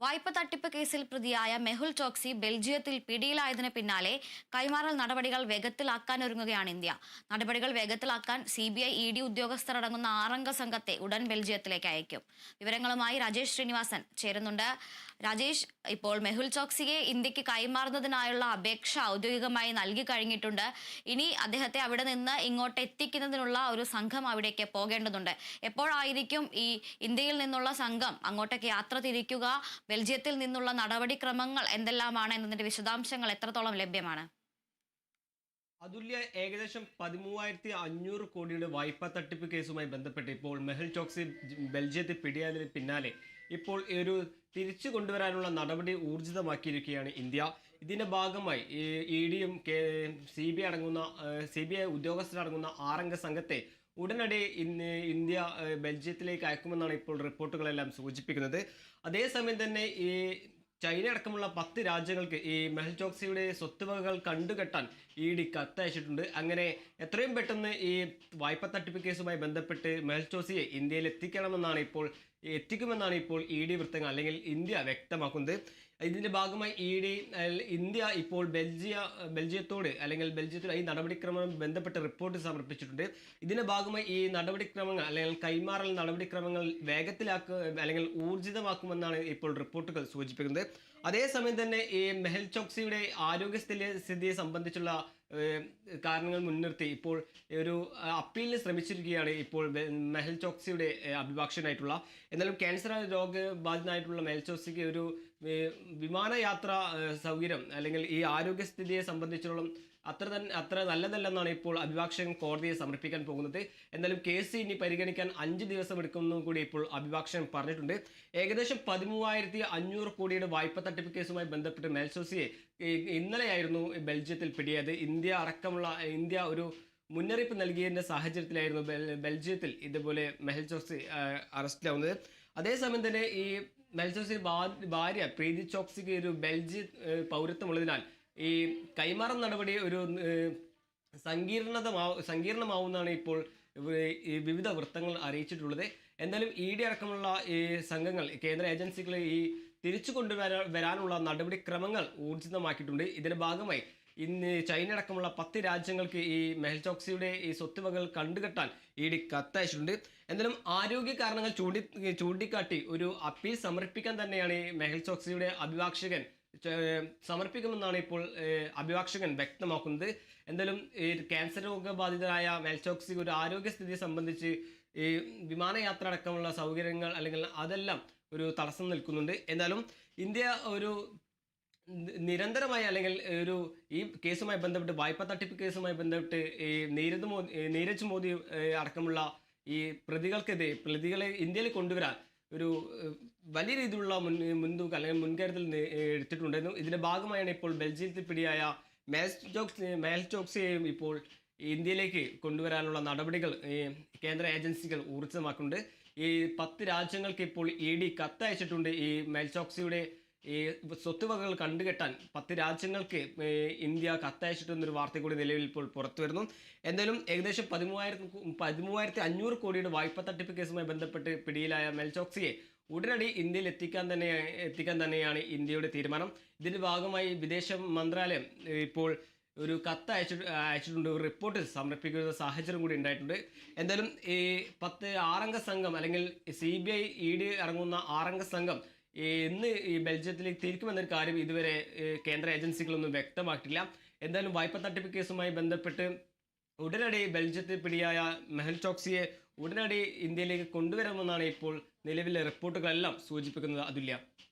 വായ്പ തട്ടിപ്പ് കേസിൽ പ്രതിയായ മെഹുൽ ചോക്സി ബെൽജിയത്തിൽ പിടിയിലായതിന് പിന്നാലെ കൈമാറൽ നടപടികൾ വേഗത്തിലാക്കാനൊരുങ്ങുകയാണ് ഇന്ത്യ. നടപടികൾ വേഗത്തിലാക്കാൻ CBI ED ഉദ്യോഗസ്ഥരടങ്ങുന്ന 6 സംഘത്തെ ഉടൻ ബെൽജിയത്തിലേക്ക് അയക്കും. വിവരങ്ങളുമായി രാജേഷ് ശ്രീനിവാസൻ ചേരുന്നുണ്ട്. രാജേഷ്, ഇപ്പോൾ മെഹുൽ ചോക്സിയെ ഇന്ത്യക്ക് കൈമാറുന്നതിനായുള്ള അപേക്ഷ ഔദ്യോഗികമായി നൽകി കഴിഞ്ഞിട്ടുണ്ട്. ഇനി അദ്ദേഹത്തെ അവിടെ നിന്ന് ഇങ്ങോട്ട് എത്തിക്കുന്നതിനുള്ള ഒരു സംഘം അവിടേക്ക് പോകേണ്ടതുണ്ട്. എപ്പോഴായിരിക്കും ഈ ഇന്ത്യയിൽ നിന്നുള്ള സംഘം അങ്ങോട്ടേക്ക് യാത്ര തിരിക്കുക? ബെൽജിയത്തിൽ നിന്നുള്ള നടപടിക്രമങ്ങൾ എന്തെല്ലാമാണ് എന്നതിന്റെ വിശദാംശങ്ങൾ എത്രത്തോളം ലഭ്യമാണ്? അതുല്യ ഏകദേശം 13,500 കോടിയുടെ വായ്പാ തട്ടിപ്പ് കേസുമായി ബന്ധപ്പെട്ട് ഇപ്പോൾ മെഹുൽ ചോക്സി ബെൽജിയത്തിൽ പിടിയായതിന് പിന്നാലെ ഇപ്പോൾ ഒരു തിരിച്ചു കൊണ്ടുവരാനുള്ള നടപടി ഊർജിതമാക്കിയിരിക്കുകയാണ് ഇന്ത്യ. ഇതിന്റെ ഭാഗമായി EDയും CBI ഉദ്യോഗസ്ഥരടങ്ങുന്ന 6 സംഘത്തെ ഉടനടി ഇന്ത്യ ബെൽജിയത്തിലേക്ക് അയക്കുമെന്നാണ് ഇപ്പോൾ റിപ്പോർട്ടുകളെല്ലാം സൂചിപ്പിക്കുന്നത്. അതേസമയം തന്നെ ഈ ചൈന അടക്കമുള്ള 10 രാജ്യങ്ങൾക്ക് ഈ മെഹുൽ ചോക്സിയുടെ സ്വത്തുവകകൾ കണ്ടുകെട്ടാൻ ED കത്തയച്ചിട്ടുണ്ട്. അങ്ങനെ എത്രയും പെട്ടെന്ന് ഈ വായ്പ തട്ടിപ്പ് കേസുമായി ബന്ധപ്പെട്ട് മെഹുൽ ചോക്സിയെ ഇന്ത്യയിൽ എത്തിക്കുമെന്നാണ് ഇപ്പോൾ ED വൃത്തങ്ങൾ അല്ലെങ്കിൽ ഇന്ത്യ വ്യക്തമാക്കുന്നത്. ഇതിന്റെ ഭാഗമായി ഇന്ത്യ ഇപ്പോൾ ബെൽജിയത്തോട് അല്ലെങ്കിൽ ബെൽജിയത്തിൽ ഈ നടപടിക്രമം ബന്ധപ്പെട്ട് റിപ്പോർട്ട് സമർപ്പിച്ചിട്ടുണ്ട്. ഇതിന്റെ ഭാഗമായി ഈ നടപടിക്രമങ്ങൾ അല്ലെങ്കിൽ കൈമാറൽ നടപടിക്രമങ്ങൾ അല്ലെങ്കിൽ ഊർജിതമാക്കുമെന്നാണ് ഇപ്പോൾ റിപ്പോർട്ടുകൾ സൂചിപ്പിക്കുന്നത്. അതേസമയം തന്നെ ഈ മെഹുൽ ചോക്സിയുടെ ആരോഗ്യസ്ഥിതിയെ സംബന്ധിച്ചുള്ള കാരണങ്ങൾ മുൻനിർത്തി ഇപ്പോൾ ഒരു അപ്പീലിന് ശ്രമിച്ചിരിക്കുകയാണ് ഇപ്പോൾ മെഹുൽ ചോക്സിയുടെ അഭിഭാഷകനായിട്ടുള്ള. എന്നാലും ക്യാൻസർ രോഗബാധിതനായിട്ടുള്ള മെഹുൽ ചോക്സിക്ക് ഒരു വിമാനയാത്ര സൗകര്യം അല്ലെങ്കിൽ ഈ ആരോഗ്യസ്ഥിതിയെ സംബന്ധിച്ചോളം അത്ര നല്ലതല്ലെന്നാണ് ഇപ്പോൾ അഭിഭാഷകൻ കോടതിയെ സമർപ്പിക്കാൻ പോകുന്നത്. എന്നാലും കേസ് ഇനി പരിഗണിക്കാൻ 5 ദിവസം എടുക്കുമെന്നും കൂടി ഇപ്പോൾ അഭിഭാഷകൻ പറഞ്ഞിട്ടുണ്ട്. ഏകദേശം 13,500 കോടിയുടെ വായ്പ തട്ടിപ്പ് കേസുമായി ബന്ധപ്പെട്ട് മെഹുൽ ചോക്സിയെ ഇന്നലെയായിരുന്നു ബെൽജിയത്തിൽ പിടിയത്. ഇന്ത്യ ഒരു മുന്നറിയിപ്പ് നൽകിയതിന്റെ സാഹചര്യത്തിലായിരുന്നു ബെൽജിയത്തിൽ ഇതുപോലെ മെഹുൽ ചോക്സി അറസ്റ്റിലാവുന്നത്. അതേസമയം തന്നെ ഈ മെഹുൽ ചോക്സി ഭാര്യ പ്രീതി ചോക്സിക്ക് ഒരു ബെൽജിയൻ പൗരത്വമുള്ളതിനാൽ ഈ കൈമാറൽ നടപടി ഒരു സങ്കീർണമാവുന്നതാണ് ഇപ്പോൾ വിവിധ വൃത്തങ്ങൾ അറിയിച്ചിട്ടുള്ളത്. എന്തായാലും ED അടക്കമുള്ള ഈ സംഘങ്ങൾ കേന്ദ്ര ഏജൻസികൾ ഈ തിരിച്ചു കൊണ്ടുവരാനുള്ള നടപടിക്രമങ്ങൾ ഊർജിതമാക്കിയിട്ടുണ്ട്. ഇതിന്റെ ഭാഗമായി ഇന്ന് ചൈന അടക്കമുള്ള 10 രാജ്യങ്ങൾക്ക് ഈ മെഹുൽ ചോക്സിയുടെ ഈ സ്വത്തുവകകൾ കണ്ടുകെട്ടാൻ ED കത്തയച്ചിട്ടുണ്ട്. എന്തായാലും ആരോഗ്യ കാരണങ്ങൾ ചൂണ്ടിക്കാട്ടി ഒരു അപ്പീൽ സമർപ്പിക്കാൻ തന്നെയാണ് ഈ മെഹുൽ ചോക്സിയുടെ അഭിഭാഷകൻ സമർപ്പിക്കുമെന്നാണ് ഇപ്പോൾ അഭിഭാഷകൻ വ്യക്തമാക്കുന്നത്. എന്തായാലും ഈ ക്യാൻസർ രോഗബാധിതരായ മെഹുൽ ചോക്സിക്ക് ഒരു ആരോഗ്യസ്ഥിതിയെ സംബന്ധിച്ച് ഈ വിമാനയാത്ര അടക്കമുള്ള സൗകര്യങ്ങൾ അല്ലെങ്കിൽ അതെല്ലാം ഒരു തടസ്സം നിൽക്കുന്നുണ്ട്. എന്നാലും ഇന്ത്യ ഒരു നിരന്തരമായി അല്ലെങ്കിൽ ഈ കേസുമായി ബന്ധപ്പെട്ട് വായ്പ തട്ടിപ്പ് കേസുമായി ബന്ധപ്പെട്ട് ഈ നീരജ് മോദി അടക്കമുള്ള ഈ പ്രതികളെ ഇന്ത്യയിൽ കൊണ്ടുവരാൻ ഒരു വലിയ രീതിയിലുള്ള മുൻതൂക്കം അല്ലെങ്കിൽ മുൻകരുതൽ എടുത്തിട്ടുണ്ടായിരുന്നു. ഇതിന്റെ ഭാഗമായാണ് ഇപ്പോൾ ബെൽജിയത്തിൽ പിടിയായ മെഹുൽ ചോക്സിയെയും ഇപ്പോൾ ഇന്ത്യയിലേക്ക് കൊണ്ടുവരാനുള്ള നടപടികൾ കേന്ദ്ര ഏജൻസികൾ ഊർജിതമാക്കുന്നുണ്ട്. ഈ 10 രാജ്യങ്ങൾക്ക് ഇപ്പോൾ ED കത്തയച്ചിട്ടുണ്ട്. ഈ മെഹുൽ ചോക്സിയുടെ ഈ സ്വത്തുവകകൾ കണ്ടുകെട്ടാൻ 10 രാജ്യങ്ങൾക്ക് ഇന്ത്യ കത്തയച്ചിട്ടെന്നൊരു വാർത്ത കൂടി നിലവിൽ ഇപ്പോൾ പുറത്തു വരുന്നു. എന്തായാലും ഏകദേശം 13,500 കോടിയുടെ വായ്പ തട്ടിപ്പ് കേസുമായി ബന്ധപ്പെട്ട് പിടിയിലായ മെഹുൽ ചോക്സിയെ ഉടനടി ഇന്ത്യയിൽ എത്തിക്കാൻ തന്നെയാണ് ഇന്ത്യയുടെ തീരുമാനം. ഇതിന്റെ ഭാഗമായി വിദേശ മന്ത്രാലയം ഇപ്പോൾ ഒരു കത്ത് അയച്ചിട്ടുണ്ട്. ഒരു റിപ്പോർട്ട് സമർപ്പിക്കുന്ന സാഹചര്യം കൂടി ഉണ്ടായിട്ടുണ്ട്. എന്തായാലും ഈ 6 സംഘം അല്ലെങ്കിൽ CBI ED അടങ്ങുന്ന 6 സംഘം ഇന്ന് ഈ ബെൽജിയത്തിലേക്ക് തിരിക്കുമെന്നൊരു കാര്യം ഇതുവരെ കേന്ദ്ര ഏജൻസികളൊന്നും വ്യക്തമാക്കിയിട്ടില്ല. എന്തായാലും വായ്പ തട്ടിപ്പ് കേസുമായി ബന്ധപ്പെട്ട് ഉടനടി ബെൽജിയത്തിൽ പിടിയായ മെഹുൽ ചോക്സിയെ ഉടനടി ഇന്ത്യയിലേക്ക് കൊണ്ടുവരുമെന്നാണ് ഇപ്പോൾ നിലവിലെ റിപ്പോർട്ടുകളെല്ലാം സൂചിപ്പിക്കുന്നത്. അതുല്യ.